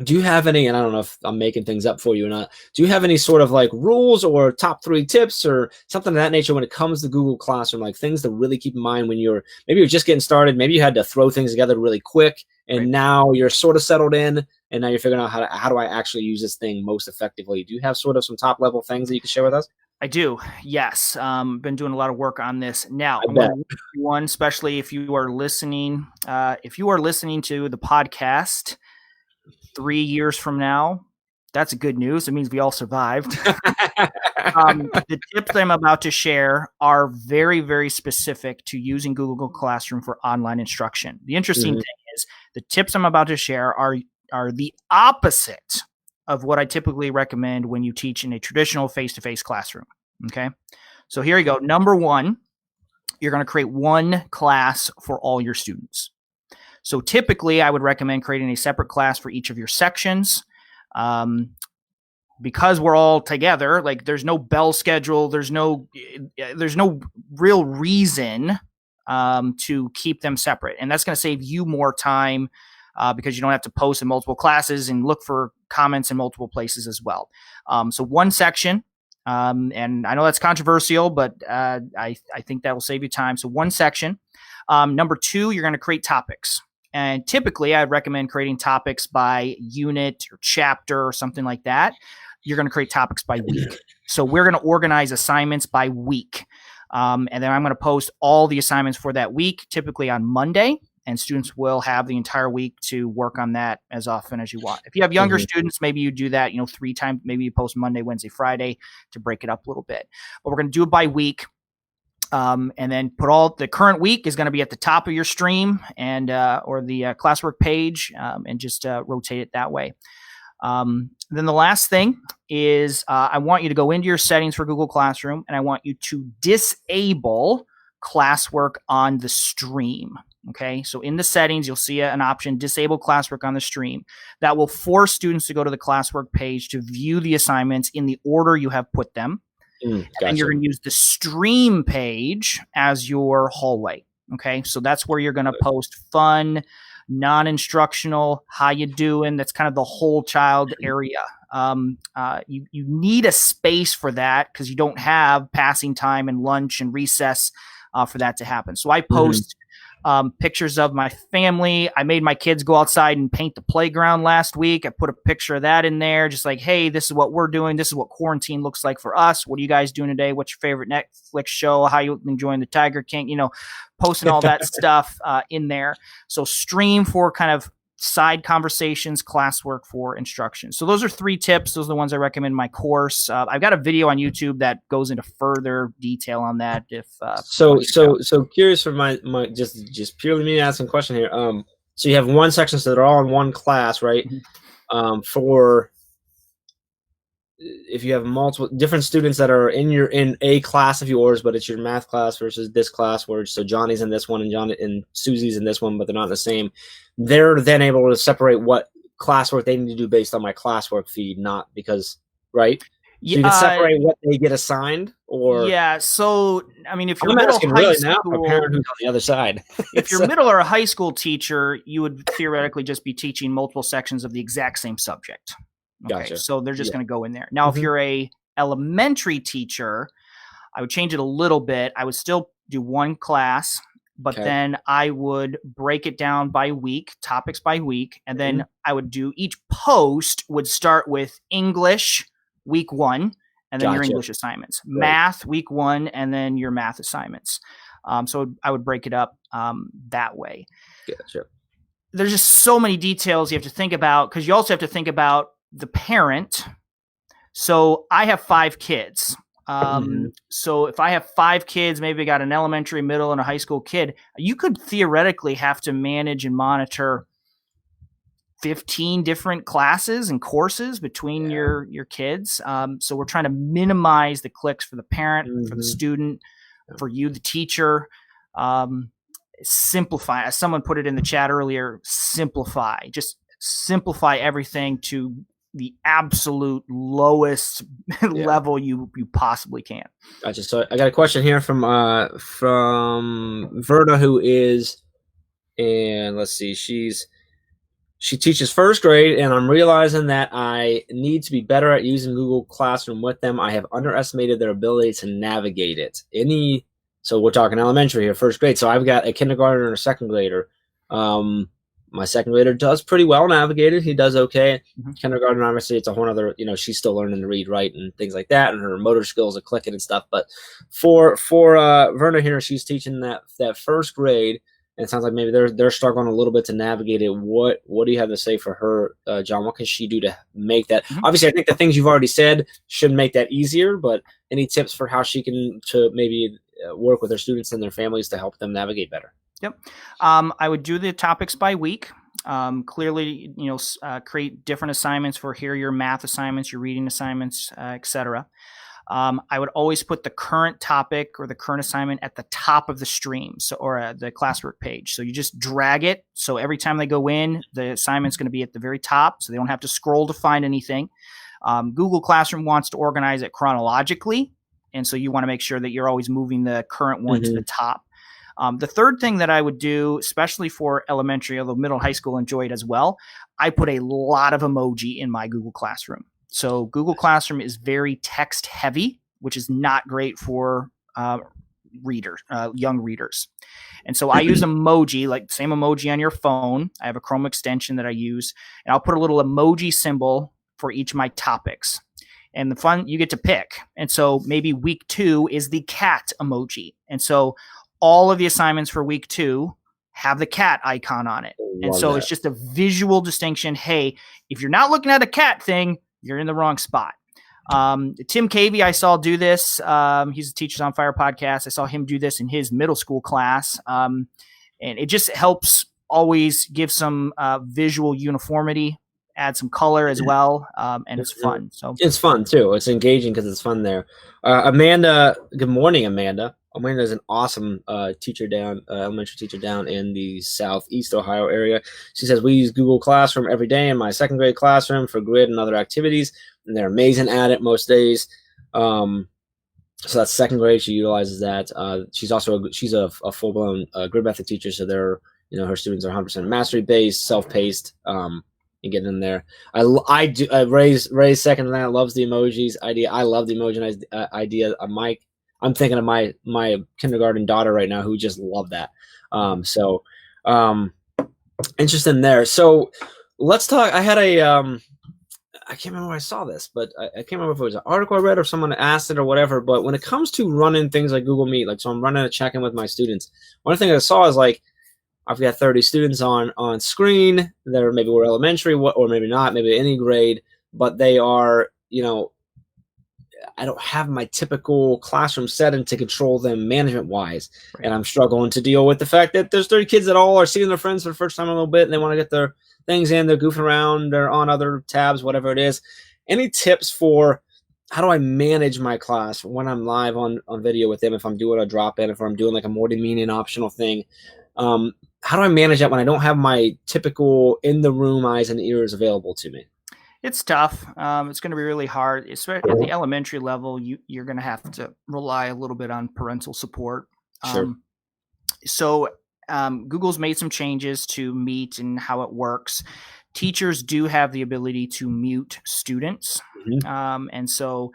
[SPEAKER 1] do you have any, and I don't know if I'm making things up for you or not, do you have any sort of like rules or top 3 tips or something of that nature when it comes to Google Classroom, like things to really keep in mind when maybe you're just getting started, maybe you had to throw things together really quick, and now you're sort of settled in, and now you're figuring out how do I actually use this thing most effectively? Do you have sort of some top level things that you can share with us?
[SPEAKER 2] I do. Yes. Been doing a lot of work on this now.
[SPEAKER 1] I bet.
[SPEAKER 2] One, especially if you are listening to the podcast 3 years from now, that's good news. It means we all survived. The tips I'm about to share are very, very specific to using Google Classroom for online instruction. The interesting thing is the tips I'm about to share are the opposite of what I typically recommend when you teach in a traditional face-to-face classroom. Okay. So here you go. Number 1, you're going to create one class for all your students. So typically I would recommend creating a separate class for each of your sections. Because we're all together, like there's no bell schedule. There's no real reason to keep them separate. And that's going to save you more time because you don't have to post in multiple classes and look for comments in multiple places as well. So one section, and I know that's controversial, but I think that will save you time. So one section. Number 2, you're going to create topics. And typically I'd recommend creating topics by unit or chapter or something like that. You're going to create topics by week. So we're going to organize assignments by week. And then I'm going to post all the assignments for that week, typically on Monday. And students will have the entire week to work on that as often as you want. If you have younger students, maybe you do that, 3 times. Maybe you post Monday, Wednesday, Friday to break it up a little bit. But we're going to do it by week. And then put all the current week is going to be at the top of your stream and or the classwork page, and just rotate it that way. Then the last thing is I want you to go into your settings for Google Classroom, and I want you to disable classwork on the stream. Okay, so in the settings, you'll see an option, disable classwork on the stream. That will force students to go to the classwork page to view the assignments in the order you have put them.
[SPEAKER 1] Gotcha.
[SPEAKER 2] And you're going to use the stream page as your hallway. Okay, so that's where you're going to post fun, non-instructional, how you doing? That's kind of the whole child area. You need a space for that because you don't have passing time and lunch and recess for that to happen. So I post pictures of my family. I made my kids go outside and paint the playground last week. I put a picture of that in there, just like, hey, this is what we're doing. This is what quarantine looks like for us. What are you guys doing today? What's your favorite Netflix show? How you enjoying the Tiger King? Posting all that stuff in there. So stream for kind of side conversations, classwork for instruction. So those are 3 tips. Those are the ones I recommend in my course. I've got a video on YouTube that goes into further detail on that. If
[SPEAKER 1] so curious for my just purely me asking a question here. So you have one section, so they're all in one class, right? For if you have multiple different students that are in a class of yours, but it's your math class versus this class, where so Johnny's in this one and Susie's in this one, but they're not the same. They're then able to separate what classwork they need to do based on my classwork feed, not because, right? So you can separate what they get assigned, or
[SPEAKER 2] So I mean, if you're
[SPEAKER 1] middle high school, a parent who's on the other side.
[SPEAKER 2] If you're middle or a high school teacher, you would theoretically just be teaching multiple sections of the exact same subject. Okay,
[SPEAKER 1] gotcha.
[SPEAKER 2] So they're just going to go in there. Now, if you're a elementary teacher, I would change it a little bit. I would still do one class, but then I would break it down by week, topics by week, and then I would do each post would start with English week 1, and then your English assignments, math week 1, and then your math assignments. So I would break it up that way.
[SPEAKER 1] Gotcha.
[SPEAKER 2] There's just so many details you have to think about, because you also have to think about the parent. So I have 5 kids. So if I have 5 kids, maybe I got an elementary, middle, and a high school kid, you could theoretically have to manage and monitor 15 different classes and courses between your kids. So we're trying to minimize the clicks for the parent, for the student, for you, the teacher. Simplify, as someone put it in the chat earlier, simplify. Just simplify everything to the absolute lowest level you possibly can.
[SPEAKER 1] Gotcha. So I got a question here from Verna, who is, and let's see, she teaches first grade, and I'm realizing that I need to be better at using Google Classroom with them. I have underestimated their ability to navigate it. So we're talking elementary here, first grade. So I've got a kindergartner and a second grader. My second grader does pretty well navigated. He does okay. Mm-hmm. Kindergarten, obviously, it's a whole other, she's still learning to read, write, and things like that, and her motor skills are clicking and stuff. But for Verna here, she's teaching that first grade. And it sounds like maybe they're struggling a little bit to navigate it. What do you have to say for her, John? What can she do to make that? Mm-hmm. Obviously, I think the things you've already said should make that easier. But any tips for how she can to maybe work with her students and their families to help them navigate better?
[SPEAKER 2] Yep, I would do the topics by week. Clearly, create different assignments for here your math assignments, your reading assignments, etc. I would always put the current topic or the current assignment at the top of the stream, or the classwork page. So you just drag it. So every time they go in, the assignment's going to be at the very top, so they don't have to scroll to find anything. Google Classroom wants to organize it chronologically, and so you want to make sure that you're always moving the current one to the top. The third thing that I would do, especially for elementary, although middle and high school enjoy it as well, I put a lot of emoji in my Google Classroom. So Google Classroom is very text heavy, which is not great for young readers. And so I use emoji, like the same emoji on your phone. I have a Chrome extension that I use, and I'll put a little emoji symbol for each of my topics. And the fun, you get to pick. And so maybe week 2 is the cat emoji. And so all of the assignments for week 2 have the cat icon on it. And so it's just a visual distinction. Hey, if you're not looking at a cat thing, you're in the wrong spot. Tim Cavey, I saw do this. He's a Teachers on Fire podcast. I saw him do this in his middle school class. And it just helps always give some visual uniformity, add some color as well. And it's fun. So
[SPEAKER 1] it's fun too. It's engaging because it's fun there. Amanda, good morning, Amanda. Amanda is an awesome elementary teacher down in the Southeast Ohio area. She says, we use Google Classroom every day in my second grade classroom for grid and other activities, and they're amazing at it most days. So that's second grade. She utilizes that. She's also a full-blown grid method teacher, so her students are 100% mastery-based, self-paced, and getting in there. Ray's second to that, loves the emojis idea. I love the emoji idea. I'm thinking of my kindergarten daughter right now who just loved that. Interesting there. So let's talk. I had I can't remember where I saw this, but I can't remember if it was an article I read or someone asked it or whatever. But when it comes to running things like Google Meet, so I'm running a check-in with my students. One thing I saw is I've got 30 students on screen. They're maybe we're elementary or maybe not, maybe any grade, but they are, I don't have my typical classroom setting to control them management-wise, right. And I'm struggling to deal with the fact that there's 30 kids that all are seeing their friends for the first time a little bit, and they want to get their things in, they're goofing around, they're on other tabs, whatever it is. Any tips for how do I manage my class when I'm live on video with them, if I'm doing a drop-in, if I'm doing like a morning meeting optional thing? How do I manage that when I don't have my typical in-the-room eyes and ears available to me?
[SPEAKER 2] It's tough. It's going to be really hard, especially at the elementary level. You're going to have to rely a little bit on parental support.
[SPEAKER 1] Sure.
[SPEAKER 2] So Google's made some changes to Meet and how it works. Teachers do have the ability to mute students. Mm-hmm. And so,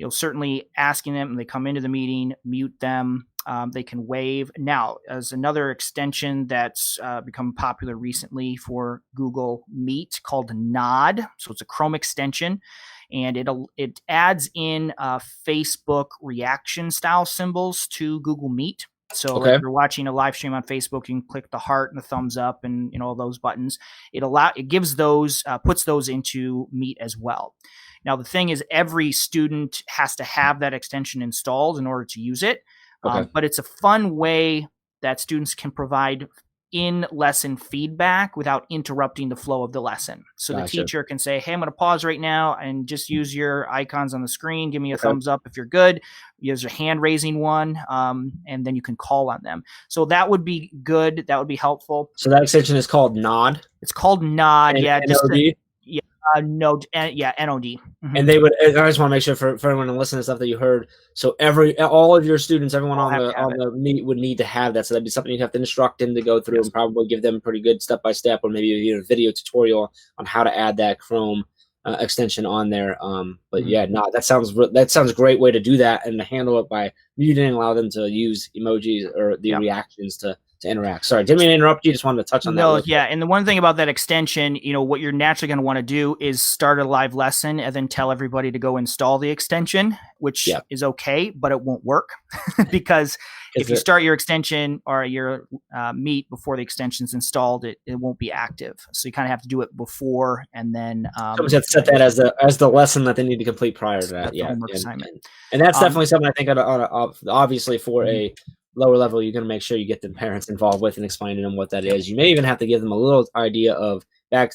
[SPEAKER 2] certainly asking them when they come into the meeting, mute them. They can wave. Now, as another extension that's become popular recently for Google Meet called Nod. So it's a Chrome extension, and it adds in Facebook reaction style symbols to Google Meet. So
[SPEAKER 1] okay.
[SPEAKER 2] If you're watching a live stream on Facebook, you can click the heart and the thumbs up and all those buttons. It gives those, puts those into Meet as well. Now, the thing is, every student has to have that extension installed in order to use it. Okay. But it's a fun way that students can provide in-lesson feedback without interrupting the flow of the lesson. So the teacher can say, hey, I'm going to pause right now and just use your icons on the screen. Give me a thumbs up if you're good. Use your hand-raising one, and then you can call on them. So that would be good. That would be helpful.
[SPEAKER 1] So that extension is called Nod?
[SPEAKER 2] It's called Nod, yeah.
[SPEAKER 1] N-O-D?
[SPEAKER 2] No, yeah, NOD.
[SPEAKER 1] And they would. I just want to make sure for everyone to listen to stuff that you heard. So all of your students, everyone
[SPEAKER 2] All
[SPEAKER 1] on
[SPEAKER 2] have
[SPEAKER 1] the
[SPEAKER 2] to have it.
[SPEAKER 1] meet would need to have that. So that'd be something you'd have to instruct them to go through
[SPEAKER 2] Yes.
[SPEAKER 1] and probably give them pretty good step by step, or maybe a video tutorial on how to add that Chrome extension on there. But yeah, no, that sounds a great way to do that and to handle it by muting, allow them to use emojis or the reactions to interact. Sorry, didn't mean to interrupt you. Just wanted to touch on that.
[SPEAKER 2] No, yeah. And the one thing about that extension, what you're naturally going to want to do is start a live lesson and then tell everybody to go install the extension, which is okay, but it won't work because if you start your extension or your Meet before the extension's installed, it won't be active. So you kind of have to do it before and then.
[SPEAKER 1] Someone have to set that as the lesson that they need to complete prior to that. Yeah,
[SPEAKER 2] homework assignment.
[SPEAKER 1] And that's definitely something I think obviously for a lower level, you're going to make sure you get the parents involved with and explain to them what that is. You may even have to give them a little idea of back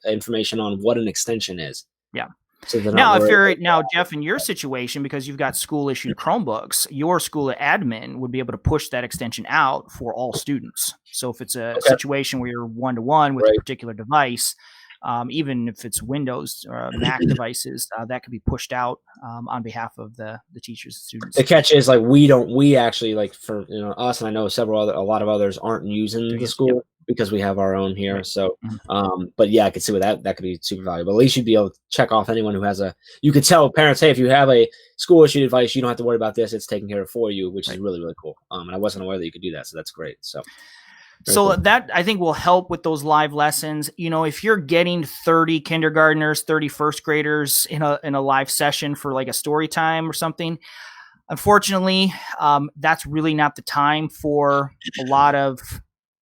[SPEAKER 1] information on what an extension is.
[SPEAKER 2] Yeah.
[SPEAKER 1] So
[SPEAKER 2] now, Jeff, in your situation, because you've got school issued Chromebooks, your school admin would be able to push that extension out for all students. So if it's a situation where you're one-to-one with a particular device, even if it's Windows or Mac devices, that could be pushed out on behalf of the teachers and students.
[SPEAKER 1] The catch is we actually for us, and I know a lot of others aren't using the school because we have our own here. Right. So, but yeah, I could see that could be super valuable. At least you'd be able to check off anyone who has you could tell parents, hey, if you have a school issued device, you don't have to worry about this. It's taken care of for you, which is really, really cool. And I wasn't aware that you could do that. So that's great. So
[SPEAKER 2] cool. That I think will help with those live lessons. If you're getting 30 kindergartners, 30 first graders in a live session for like a story time or something, unfortunately, that's really not the time for a lot of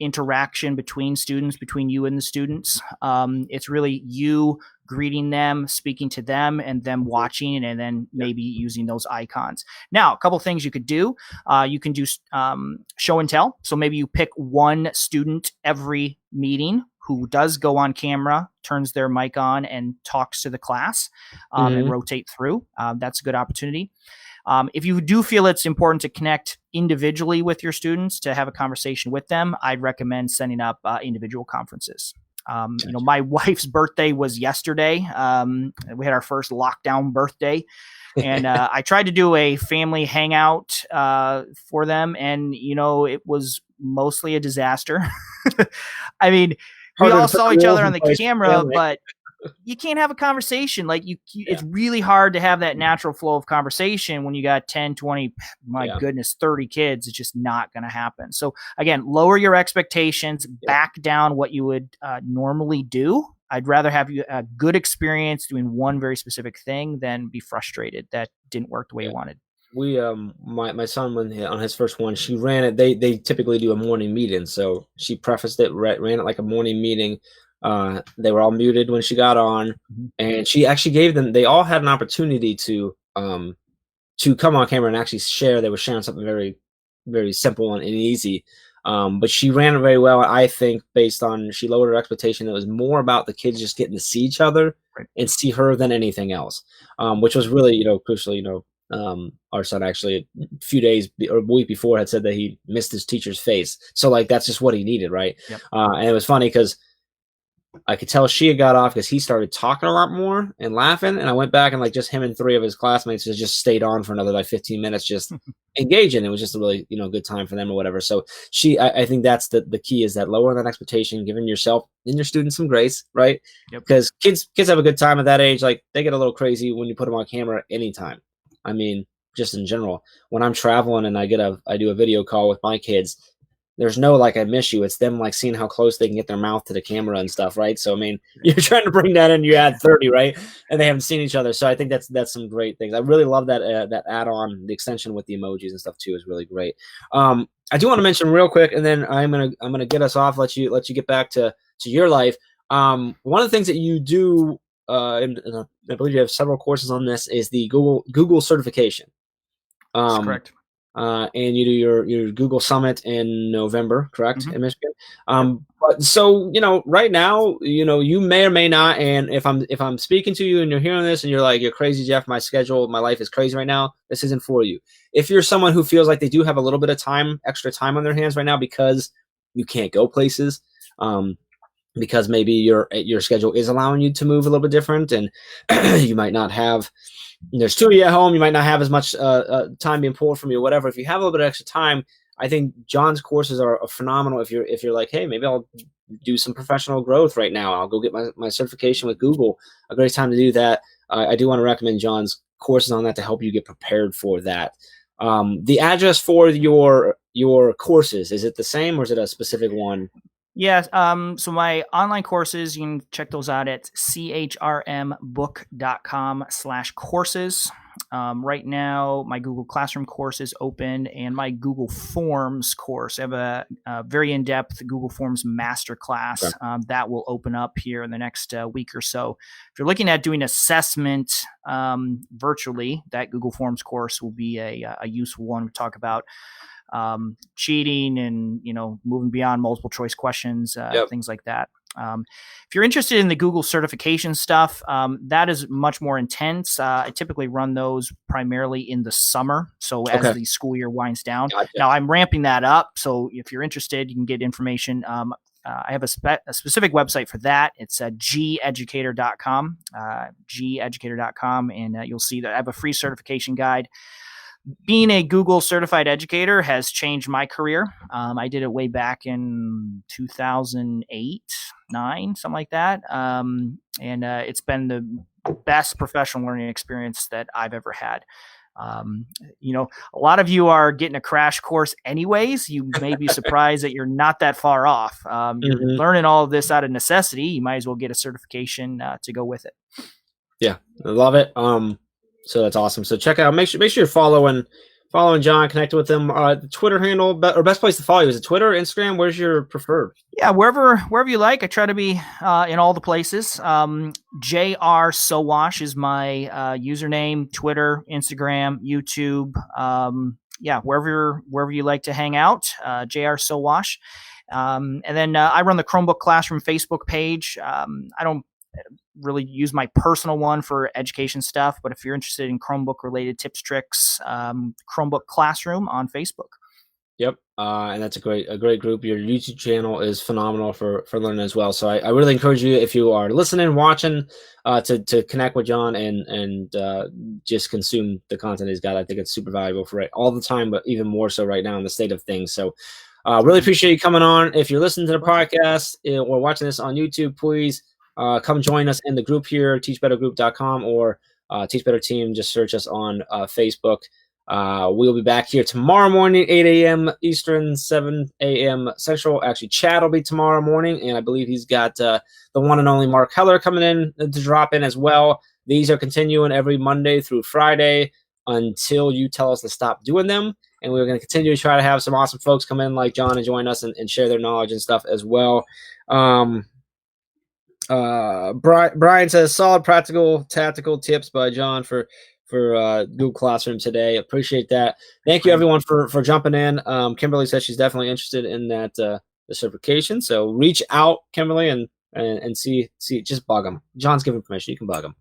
[SPEAKER 2] interaction between students, between you and the students. It's really you greeting them, speaking to them, and them watching, and then maybe using those icons. Now, a couple of things you could do. You can do show and tell. So maybe you pick one student every meeting who does go on camera, turns their mic on, and talks to the class and rotate through. That's a good opportunity. If you do feel it's important to connect individually with your students to have a conversation with them, I'd recommend setting up individual conferences. My wife's birthday was yesterday. We had our first lockdown birthday, and I tried to do a family hangout for them, and it was mostly a disaster. I mean, we all saw each other on the camera, but you can't have a conversation. It's really hard to have that natural flow of conversation when you got 10, 20, goodness, 30 kids. It's just not going to happen. So again, lower your expectations, back down what you would normally do. I'd rather have you a good experience doing one very specific thing than be frustrated that didn't work the way you wanted.
[SPEAKER 1] We my son, when on his first one, she ran it. They typically do a morning meeting. So she prefaced it, ran it like a morning meeting. They were all muted when she got on, and she actually gave them. They all had an opportunity to come on camera and actually share. They were sharing something very, very simple and easy. But she ran it very well. I think based on she lowered her expectation. It was more about the kids just getting to see each other and see her than anything else, which was really crucial. Our son actually a few days or a week before had said that he missed his teacher's face. So that's just what he needed, right? Yep. And it was funny because I could tell she had got off because he started talking a lot more and laughing. And I went back and just him and 3 of his classmates just stayed on for another 15 minutes, just engaging. It was just a really, good time for them or whatever. So I think that's the key, is that lowering that expectation, giving yourself and your students some grace, right? Because kids have a good time at that age. They get a little crazy when you put them on camera anytime. I mean, just in general, when I'm traveling and I do a video call with my kids, there's no I miss you. It's them seeing how close they can get their mouth to the camera and stuff, right? So I mean, you're trying to bring that in. You add 30, right? And they haven't seen each other. So I think that's some great things. I really love that that add-on, the extension with the emojis and stuff too is really great. I do want to mention real quick, and then I'm gonna get us off. Let you get back to your life. One of the things that you do, and I believe you have several courses on this, is the Google certification.
[SPEAKER 2] That's correct.
[SPEAKER 1] And you do your Google Summit in November, correct, in Michigan? But so right now, you may or may not. And if I'm speaking to you and you're hearing this and you're like, you're crazy, Jeff, my life is crazy right now, this isn't for you. If you're someone who feels like they do have a little bit of extra time on their hands right now because you can't go places, because maybe your schedule is allowing you to move a little bit different, and you might not have, there's two of you at home, you might not have as much time being pulled from you, or whatever. If you have a little bit of extra time, I think John's courses are phenomenal. If you're like, hey, maybe I'll do some professional growth right now, I'll go get my certification with Google. A great time to do that. I do want to recommend John's courses on that to help you get prepared for that. The address for your courses, is it the same, or is it a specific one?
[SPEAKER 2] Yeah. So my online courses, you can check those out at chrmbook.com/courses. Right now, my Google Classroom course is open, and my Google Forms course. I have a very in-depth Google Forms masterclass
[SPEAKER 1] Sure.
[SPEAKER 2] that will open up here in the next week or so. If you're looking at doing assessment virtually, that Google Forms course will be a useful one. We talk about cheating and, moving beyond multiple choice questions, things like that. If you're interested in the Google certification stuff, that is much more intense. I typically run those primarily in the summer. So as the school year winds down.
[SPEAKER 1] Gotcha.
[SPEAKER 2] Now I'm ramping that up. So if you're interested, you can get information. I have a specific website for that. It's geducator.com, geducator.com. And you'll see that I have a free certification guide. Being a Google certified educator has changed my career. I did it way back in 2008, 9, something like that. And it's been the best professional learning experience that I've ever had. A lot of you are getting a crash course anyways. You may be surprised that you're not that far off. You're learning all of this out of necessity. You might as well get a certification to go with it.
[SPEAKER 1] Yeah, I love it. So that's awesome. So check out, make sure you're following John, connected with him. The Twitter handle or best place to follow you, is it Twitter, Instagram? Where's your preferred?
[SPEAKER 2] Yeah, wherever you like. I try to be in all the places. JR Sowash is my username. Twitter, Instagram, YouTube. Wherever you like to hang out. JR Sowash. And then I run the Chromebook Classroom Facebook page. I don't really use my personal one for education stuff, but if you're interested in Chromebook related tips, tricks, Chromebook Classroom on Facebook.
[SPEAKER 1] Yep. And that's a great group. Your YouTube channel is phenomenal for learning as well. So I really encourage you, if you are listening, watching, to connect with John and just consume the content he's got. I think it's super valuable for all the time, but even more so right now in the state of things. So really appreciate you coming on. If you're listening to the podcast or watching this on YouTube, please come join us in the group here, teachbettergroup.com, or Teach Better Team. Just search us on Facebook. We'll be back here tomorrow morning, 8 a.m. Eastern, 7 a.m. Central. Actually, Chad will be tomorrow morning, and I believe he's got the one and only Mark Heller coming in to drop in as well. These are continuing every Monday through Friday until you tell us to stop doing them. And we're going to continue to try to have some awesome folks come in like John and join us and share their knowledge and stuff as well. Brian says solid practical tactical tips by John for Google Classroom today. Appreciate that. Thank you everyone for jumping in. Kimberly says she's definitely interested in that the certification. So reach out, Kimberly, and see just bug them. John's giving permission. You can bug them.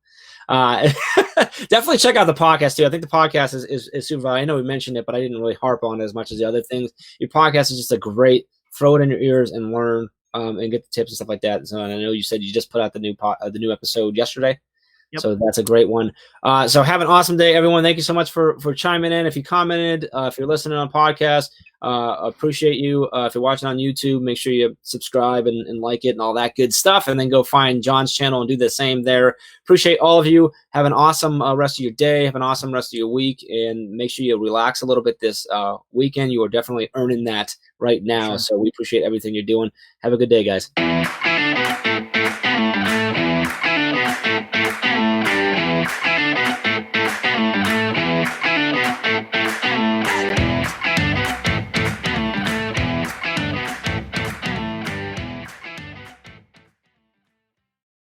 [SPEAKER 1] Definitely check out the podcast too. I think the podcast is super valuable. I know we mentioned it, but I didn't really harp on it as much as the other things. Your podcast is just a great throw it in your ears and learn. And get the tips and stuff like that. So, and I know you said you just put out the new episode yesterday. Yep. So that's a great one. So have an awesome day, everyone. Thank you so much for chiming in. If you commented, if you're listening on podcast, appreciate you. If you're watching on YouTube, make sure you subscribe and like it and all that good stuff. And then go find John's channel and do the same there. Appreciate all of you. Have an awesome rest of your day. Have an awesome rest of your week. And make sure you relax a little bit this weekend. You are definitely earning that right now. Sure. So we appreciate everything you're doing. Have a good day, guys.